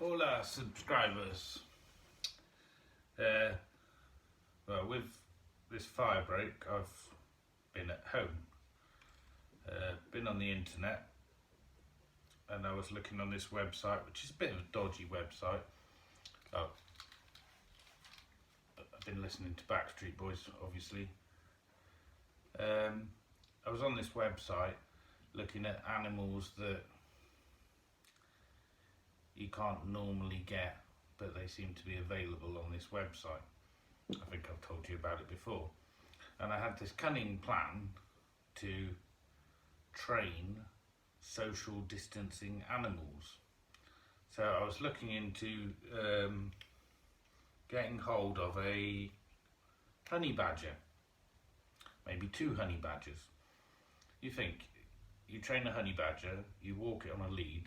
all our subscribers. Well, with this fire break, I've been at home, been on the internet, and I was looking on this website, which is a bit of a dodgy website. I've been listening to Backstreet Boys, obviously. I was on this website looking at animals that you can't normally get, but they seem to be available on this website. I think I've told you about it before. And I had this cunning plan to train social distancing animals. So I was looking into getting hold of a honey badger, maybe 2 honey badgers. You think, you train a honey badger, you walk it on a lead,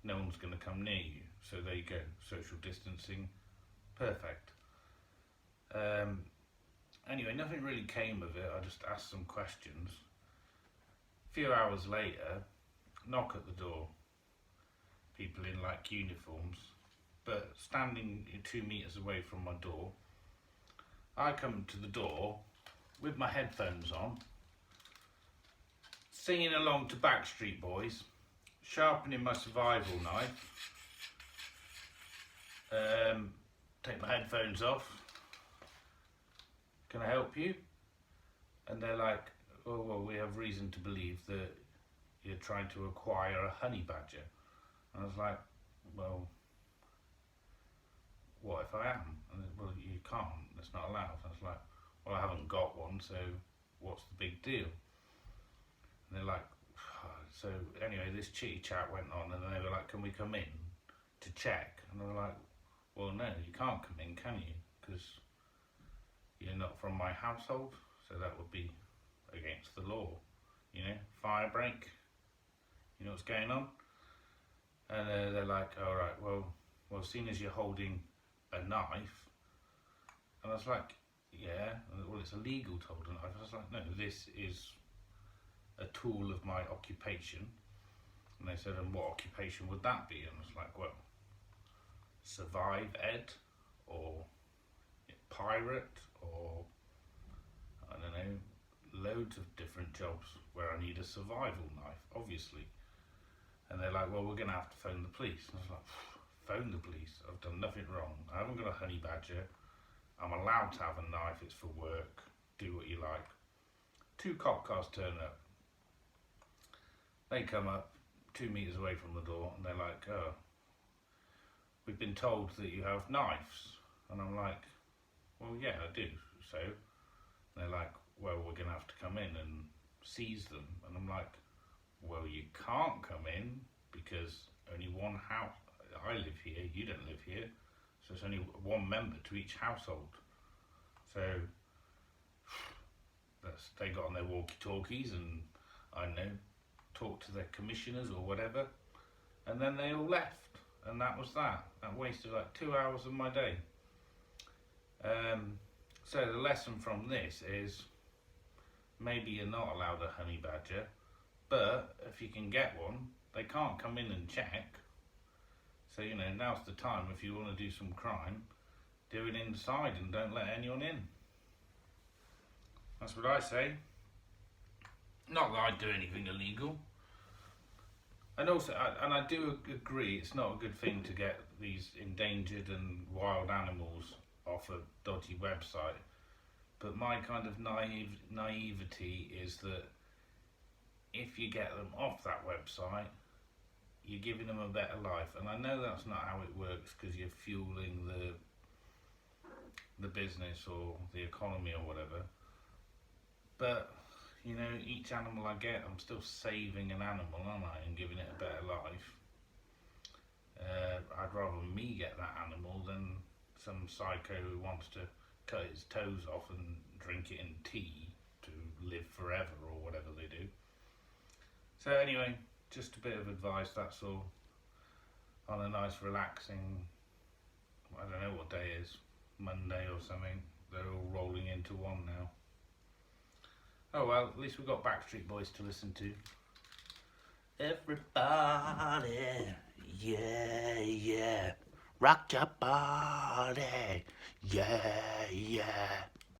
no one's going to come near you. So there you go, social distancing, perfect. Anyway, nothing really came of it. I just asked some questions. A few hours later, knock at the door. People in like uniforms, but standing 2 meters away from my door. I come to the door with my headphones on, singing along to Backstreet Boys, sharpening my survival knife. Take my headphones off. Can I help you? And they're like, oh, well, we have reason to believe that you're trying to acquire a honey badger. And I was like, well, what if I am? And they, well, you can't, that's not allowed. I was like, well, I haven't got one, so what's the big deal? And they're like, so anyway, this chitty chat went on, and they were like, can we come in to check? And I was like, well, no, you can't come in, can you? Because you're not from my household, so that would be against the law, you know, fire break, you know what's going on? And they're like, all right, well, seeing as you're holding a knife, and I was like, yeah, well, it's illegal to hold a knife. I was like, no, this is a tool of my occupation. And they said, and what occupation would that be? And I was like, well, survive ed, or pirate, or I don't know, loads of different jobs where I need a survival knife, obviously. And they're like, well, we're going to have to phone the police. And I was like, phone the police? I've done nothing wrong. I haven't got a honey badger. I'm allowed to have a knife. It's for work. Do what you like. 2 cop cars turn up. They come up 2 meters away from the door, and they're like, oh, we've been told that you have knives. And I'm like, well, yeah, I do. So they're like, well, we're going to have to come in and seize them. And I'm like, well, you can't come in because only one house. I live here, you don't live here. So it's only 1 member to each household. So they got on their walkie-talkies and, I don't know, talked to their commissioners or whatever. And then they all left. And that was that. That wasted like 2 hours of my day. So the lesson from this is maybe you're not allowed a honey badger, but if you can get one, they can't come in and check. So, you know, now's the time. If you want to do some crime, do it inside and don't let anyone in. That's what I say. Not that I do anything illegal. And also, I do agree, it's not a good thing to get these endangered and wild animals off a dodgy website. But my kind of naivety is that if you get them off that website, you're giving them a better life. And I know that's not how it works, because you're fueling the business or the economy or whatever. But, you know, each animal I get, I'm still saving an animal, aren't I, and giving it a better life. I'd rather me get that animal than some psycho who wants to cut his toes off and drink it in tea to live forever or whatever they do. So anyway, just a bit of advice, that's all, on a nice relaxing, I don't know what day it is, Monday or something. They're all rolling into one now. Oh well, at least we've got Backstreet Boys to listen to. Everybody, yeah, yeah. rock your body, yeah, yeah.